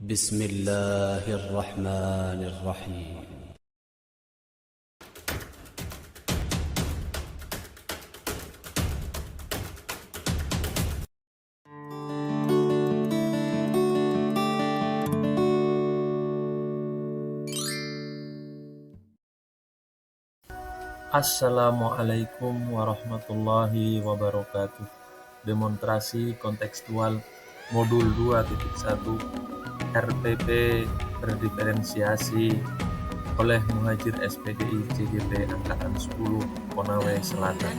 بسم الله الرحمن الرحيم. Assalamualaikum warahmatullahi wabarakatuh. Demonstrasi kontekstual modul 2.1 RPP berdiferensiasi oleh Muhajir SPDI CGP Angkatan 10 Konawe Selatan.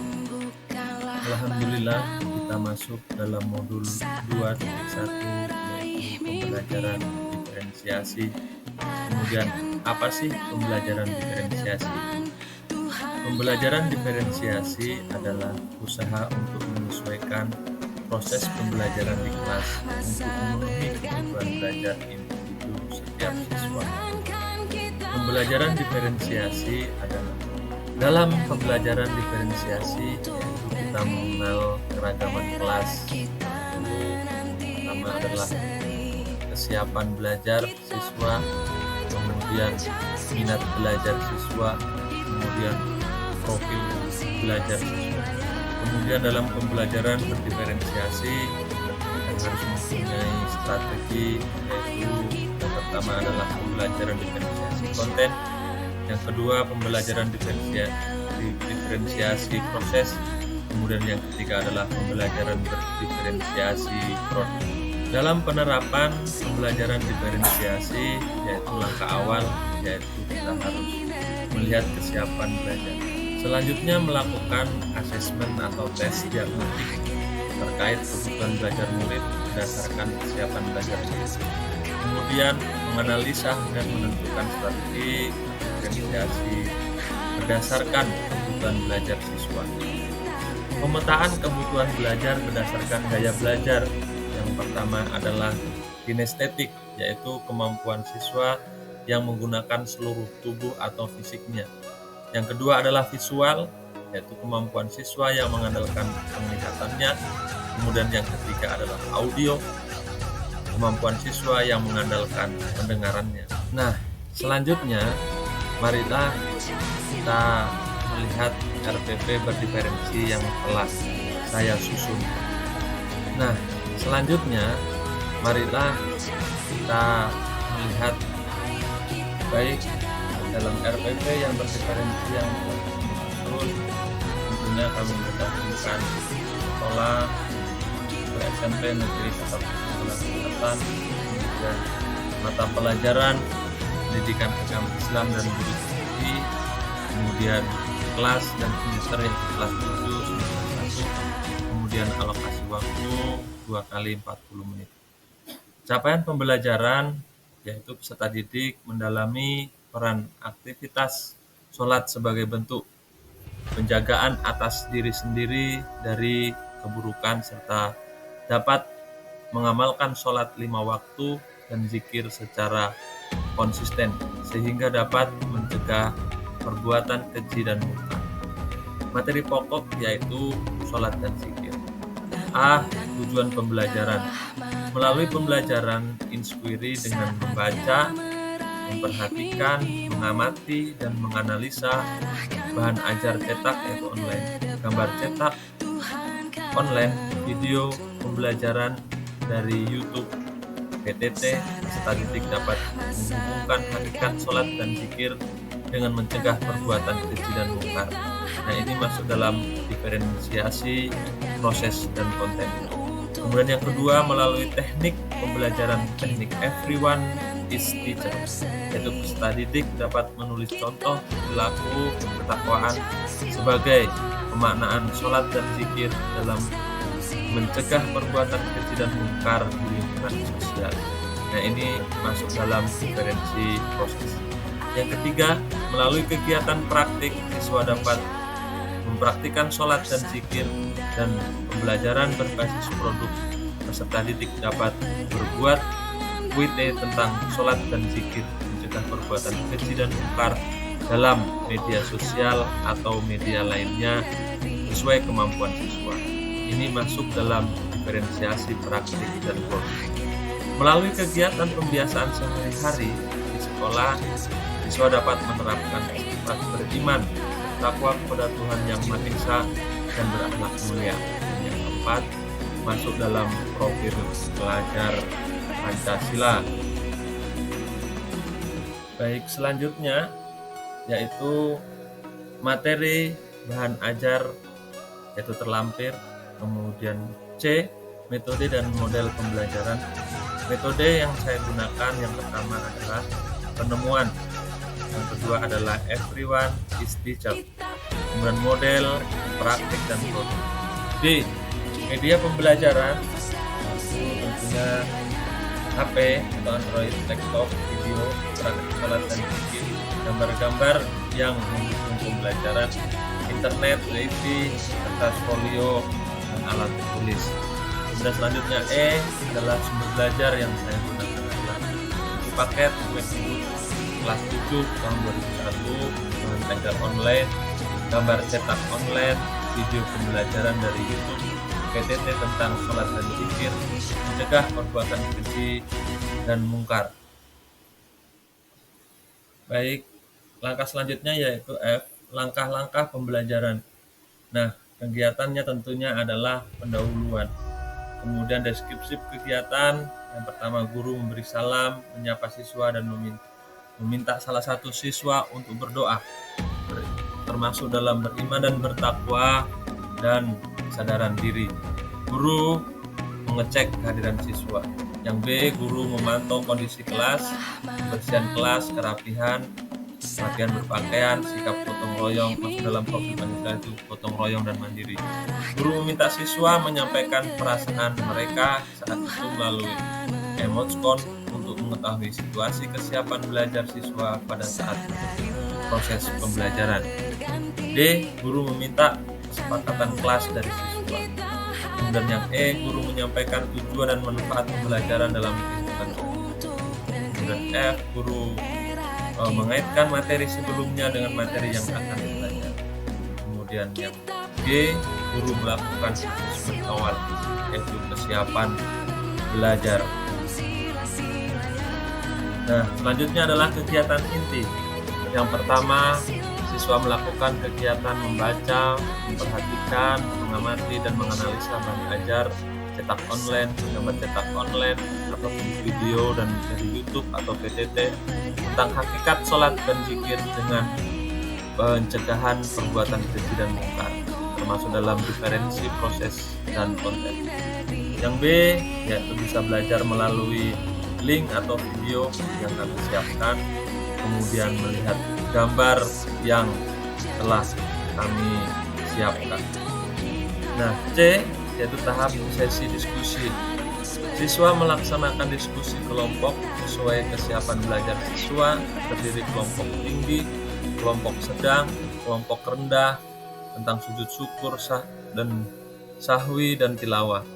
Alhamdulillah kita masuk dalam modul 2.1 yaitu pembelajaran diferensiasi. Kemudian apa sih pembelajaran diferensiasi? Pembelajaran diferensiasi adalah usaha untuk menyesuaikan proses pembelajaran di kelas untuk memenuhi kebutuhan belajar individu setiap siswa. Pembelajaran diferensiasi adalah dalam pembelajaran diferensiasi yaitu kita mengenal keragaman kelas. Pertama adalah kesiapan belajar siswa, kemudian minat belajar siswa, kemudian profil belajar siswa. Kemudian dalam pembelajaran berdiferensiasi kita harus mempunyai strategi, yaitu yang pertama adalah pembelajaran diferensiasi konten, yang kedua pembelajaran diferensiasi proses, kemudian yang ketiga adalah pembelajaran berdiferensiasi produk. Dalam penerapan pembelajaran diferensiasi yaitu langkah awal yaitu kita harus melihat kesiapan belajar. Selanjutnya melakukan asesmen atau tes diagnostik terkait kebutuhan belajar murid berdasarkan kesiapan belajar siswa. Kemudian menganalisa dan menentukan strategi diferensiasi berdasarkan kebutuhan belajar siswa. Pemetaan kebutuhan belajar berdasarkan gaya belajar. Yang pertama adalah kinestetik, yaitu kemampuan siswa yang menggunakan seluruh tubuh atau fisiknya. Yang kedua adalah visual, yaitu kemampuan siswa yang mengandalkan penglihatannya. Kemudian yang ketiga adalah audio, kemampuan siswa yang mengandalkan pendengarannya. Nah, selanjutnya marilah kita melihat RPP berdiferensi yang telah saya susun. Nah, selanjutnya marilah kita melihat baik dalam RPP yang berdiferensi yang terus tentunya kami menggabungkan sekolah SMP Negeri 1 Selatan, kemudian mata pelajaran pendidikan agama Islam dan budi pekerti, kemudian kelas dan semester yang kelas 7 semester 1, kemudian alokasi waktu 2 kali 40 menit. Capaian pembelajaran yaitu peserta didik mendalami peran aktivitas sholat sebagai bentuk penjagaan atas diri sendiri dari keburukan serta dapat mengamalkan sholat 5 waktu dan zikir secara konsisten sehingga dapat mencegah perbuatan keji dan munkar. Materi pokok yaitu sholat dan zikir. Tujuan pembelajaran. Melalui pembelajaran inquiry dengan membaca, memperhatikan, mengamati, dan menganalisa bahan ajar cetak yaitu online, gambar cetak online, video pembelajaran dari YouTube, PTT, peserta didik dapat menghubungkan hakikat sholat dan zikir dengan mencegah perbuatan keji dan munkar. Nah, ini masuk dalam diferensiasi proses dan konten. Kemudian yang kedua melalui teknik pembelajaran teknik everyone is teacher, yaitu peserta didik dapat menulis contoh perilaku ketakwaan sebagai pemaknaan sholat dan zikir dalam mencegah perbuatan keji dan munkar di lingkungan sosial. Nah, ini masuk dalam diferensi proses. Yang ketiga, melalui kegiatan praktik siswa dapat mempraktikkan sholat dan zikir, dan pembelajaran berbasis produk. Peserta didik dapat berbuat WT tentang sholat dan zikir, mencegah perbuatan keji dan munkar dalam media sosial atau media lainnya sesuai kemampuan siswa. Ini masuk dalam diferensiasi praktik dan produk. Melalui kegiatan pembiasaan sehari-hari di sekolah, siswa dapat menerapkan sifat beriman, takwa kepada Tuhan Yang Maha Esa, dan berakhlak mulia. Yang keempat, masuk dalam profil pelajar Pancasila. Baik, selanjutnya yaitu materi bahan ajar yaitu terlampir. Kemudian C, metode dan model pembelajaran. Metode yang saya gunakan yang pertama adalah penemuan, yang kedua adalah everyone is teacher, kemudian model, praktik, dan produk. D, media pembelajaran, tentunya HP atau Android, laptop, video, perangkat sholat dan zikir, gambar-gambar yang mendukung pembelajaran, internet, wifi, kertas folio, dan alat tulis. Kemudian selanjutnya E adalah sumber belajar yang saya gunakan adalah buku paket Mendikbud kelas 7 tahun 2001, bahan belajar online, gambar cetak online, video pembelajaran dari YouTube, PTT tentang sholat dan zikir, mencegah perbuatan keji dan mungkar. Baik, langkah selanjutnya yaitu F, langkah-langkah pembelajaran. Nah, kegiatannya tentunya adalah pendahuluan. Kemudian deskripsi kegiatan, yang pertama guru memberi salam, menyapa siswa, dan meminta salah satu siswa untuk berdoa, termasuk dalam beriman dan bertakwa dan kesadaran diri. Guru mengecek kehadiran siswa. Yang B, guru memantau kondisi kelas, kebersihan kelas, kerapihan, latihan berpakaian, sikap gotong royong, masuk dalam profil Pancasila itu gotong royong dan mandiri. Guru meminta siswa menyampaikan perasaan mereka saat itu melalui emoticon untuk mengetahui situasi kesiapan belajar siswa pada saat proses pembelajaran. D, guru meminta kesepakatan kelas dari siswa. Kemudian yang E, guru menyampaikan tujuan dan manfaat pembelajaran dalam kehidupan. Kemudian F, guru mengaitkan materi sebelumnya dengan materi yang akan dipelajari. Kemudian yang G, guru melakukan asesmen awal, yaitu kesiapan belajar. Nah, selanjutnya adalah kegiatan inti. Yang pertama, siswa melakukan kegiatan membaca, memperhatikan, mengamati, dan menganalisa bahan ajar, cetak online, gambar cetak online, ataupun video dan dari YouTube atau PTT tentang hakikat sholat dan zikir dengan pencegahan perbuatan keji dan mungkar, termasuk dalam diferensi proses dan konten. Yang B, yaitu bisa belajar melalui link atau video yang kami siapkan, kemudian melihat gambar yang telah kami siapkan. Nah, C, yaitu tahap sesi diskusi. Siswa melaksanakan diskusi kelompok sesuai kesiapan belajar siswa, terdiri kelompok tinggi, kelompok sedang, kelompok rendah, tentang sujud syukur, dan sahwi dan tilawah.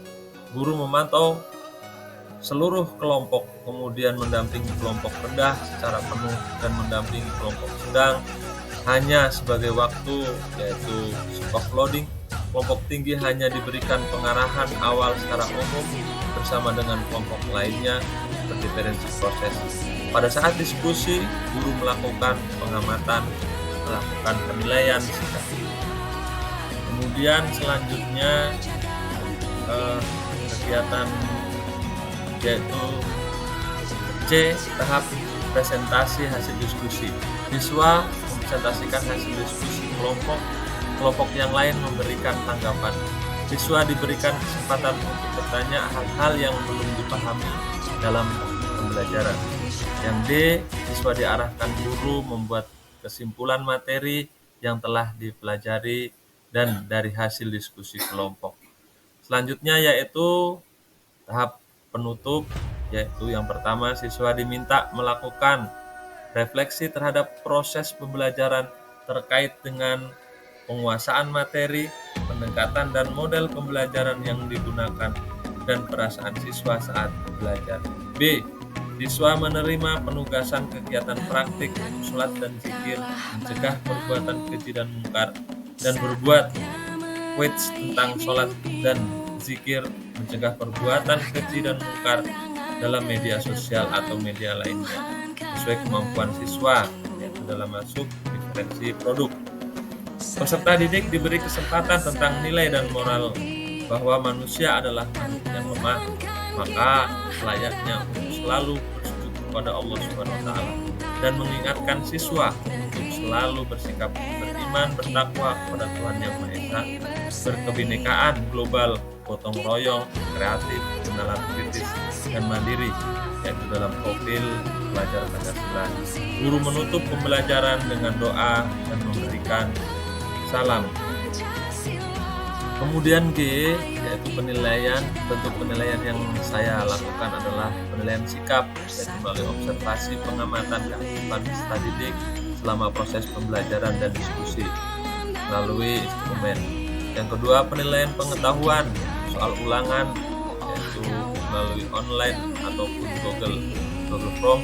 Guru memantau seluruh kelompok, kemudian mendampingi kelompok rendah secara penuh dan mendampingi kelompok sedang hanya sebagai waktu, yaitu soft loading. Kelompok tinggi hanya diberikan pengarahan awal secara umum bersama dengan kelompok lainnya berdiferensi proses. Pada saat diskusi, guru melakukan pengamatan, melakukan penilaian sikap. Kemudian selanjutnya kegiatan yaitu C, tahap presentasi hasil diskusi. Siswa mempresentasikan hasil diskusi kelompok yang lain memberikan tanggapan. Siswa diberikan kesempatan untuk bertanya hal-hal yang belum dipahami dalam pembelajaran. Yang D, siswa diarahkan guru membuat kesimpulan materi yang telah dipelajari dan dari hasil diskusi kelompok. Selanjutnya yaitu tahap penutup, yaitu yang pertama siswa diminta melakukan refleksi terhadap proses pembelajaran terkait dengan penguasaan materi, pendekatan dan model pembelajaran yang digunakan, dan perasaan siswa saat belajar. B, siswa menerima penugasan kegiatan praktik sholat dan zikir, mencegah perbuatan keji dan mungkar, dan berbuat quiz tentang sholat dan zikir, mencegah perbuatan keji dan mungkar, dalam media sosial atau media lainnya sesuai kemampuan siswa, yaitu dalam masuk diferensi produk. Peserta didik diberi kesempatan tentang nilai dan moral bahwa manusia adalah makhluk yang lemah, maka layaknya untuk selalu bersujud kepada Allah Subhanahu wa taala dan mengingatkan siswa untuk selalu bersikap beriman, bertakwa kepada Tuhan Yang Maha Esa, berkebinekaan global, gotong royong, kreatif, kenalan kritis, dan mandiri, yaitu dalam profil pelajar Pancasila. Guru menutup pembelajaran dengan doa dan memberikan salam. Kemudian G, yaitu penilaian. Bentuk penilaian yang saya lakukan adalah penilaian sikap, yaitu melalui observasi pengamatan keaktifan peserta didik selama proses pembelajaran dan diskusi melalui instrumen. Yang kedua, penilaian pengetahuan soal ulangan, yaitu melalui online ataupun Google Form.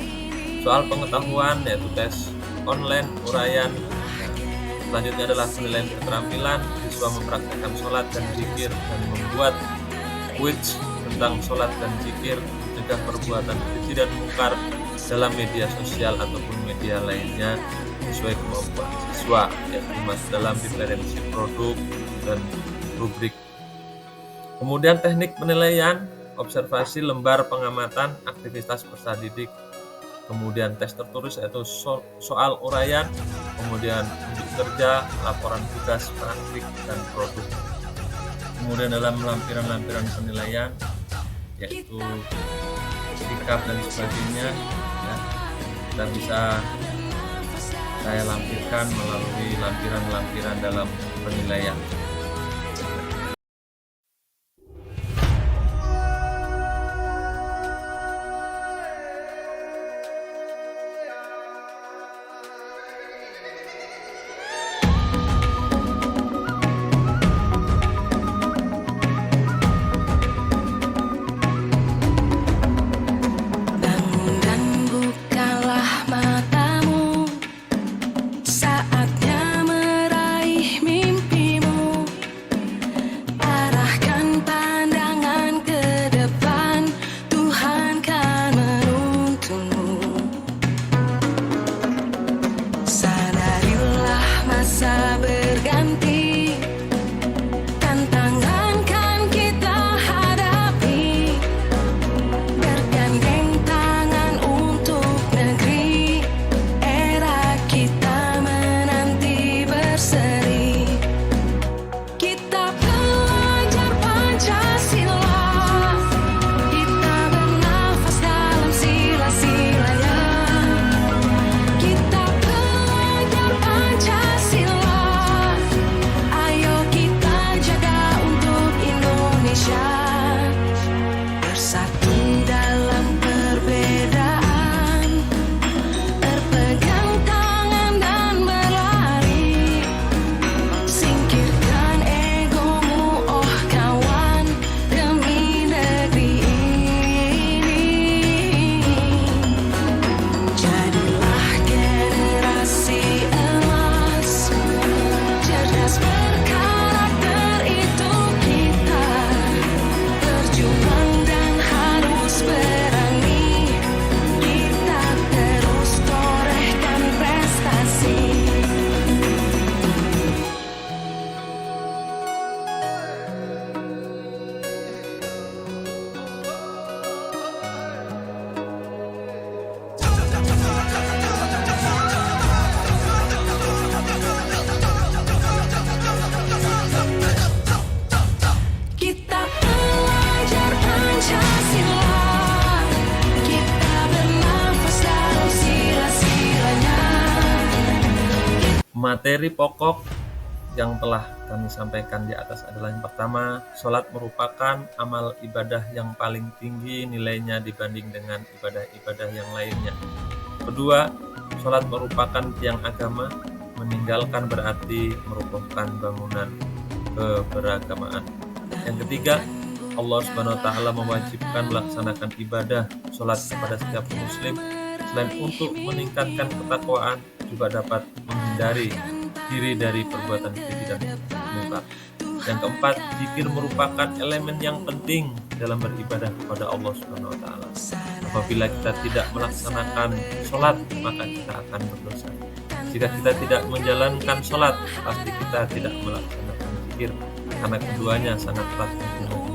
Soal pengetahuan yaitu tes online, uraian. Selanjutnya adalah penilaian keterampilan, siswa mempraktikkan sholat dan zikir dan membuat quiz tentang sholat dan zikir, mencegah perbuatan keji dan mungkar dalam media sosial ataupun media lainnya sesuai kemampuan siswa, yaitu masuk dalam diferensi produk dan rubrik. Kemudian teknik penilaian, observasi lembar pengamatan aktivitas peserta didik, kemudian tes tertulis yaitu soal uraian, kemudian uji kerja, laporan tugas, praktik, dan produk. Kemudian dalam lampiran-lampiran penilaian yaitu sikap dan sebagainya, ya, kita bisa saya lampirkan melalui lampiran-lampiran dalam penilaian. Materi pokok yang telah kami sampaikan di atas adalah yang pertama, sholat merupakan amal ibadah yang paling tinggi nilainya dibanding dengan ibadah-ibadah yang lainnya. Kedua, sholat merupakan tiang agama, meninggalkan berarti merupakan bangunan keberagamaan. Yang ketiga, Allah Subhanahu wa taala mewajibkan melaksanakan ibadah sholat kepada setiap muslim. Selain untuk meningkatkan ketakwaan, juga dapat menghindari diri dari perbuatan keji dan mungkar. Yang keempat, zikir merupakan elemen yang penting dalam beribadah kepada Allah Subhanahu wa taala. Apabila kita tidak melaksanakan sholat, maka kita akan berdosa. Jika kita tidak menjalankan sholat, pasti kita tidak melaksanakan zikir, karena keduanya sangat erat hubungannya.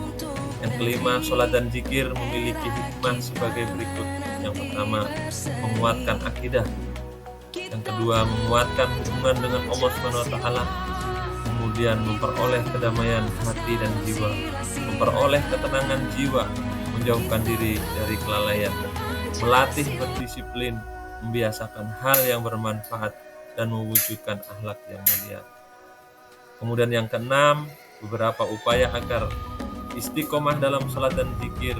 Yang kelima, sholat dan zikir memiliki hikmah sebagai berikut. Yang pertama, menguatkan akidah. Yang kedua, menguatkan hubungan dengan Allah Subhanahu wa taala. Kemudian memperoleh kedamaian hati dan jiwa, memperoleh ketenangan jiwa, menjauhkan diri dari kelalaian, melatih berdisiplin, membiasakan hal yang bermanfaat, dan mewujudkan akhlak yang mulia. Kemudian yang keenam, beberapa upaya agar istiqomah dalam sholat dan zikir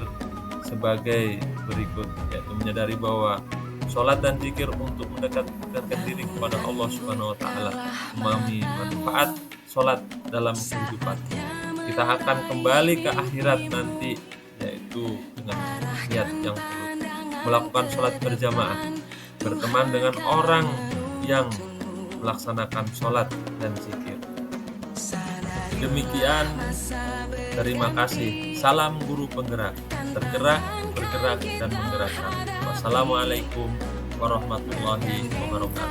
sebagai berikut, yaitu menyadari bahwa sholat dan zikir untuk mendekatkan diri kepada Allah Subhanahu wa taala, memahami manfaat sholat dalam kehidupan. Kita akan kembali ke akhirat nanti, yaitu dengan niat yang buruk. Melakukan sholat berjamaah, berteman dengan orang yang melaksanakan sholat dan zikir. Demikian, terima kasih. Salam guru penggerak, tergerak, bergerak, dan menggerakkan. Wassalamualaikum warahmatullahi wabarakatuh.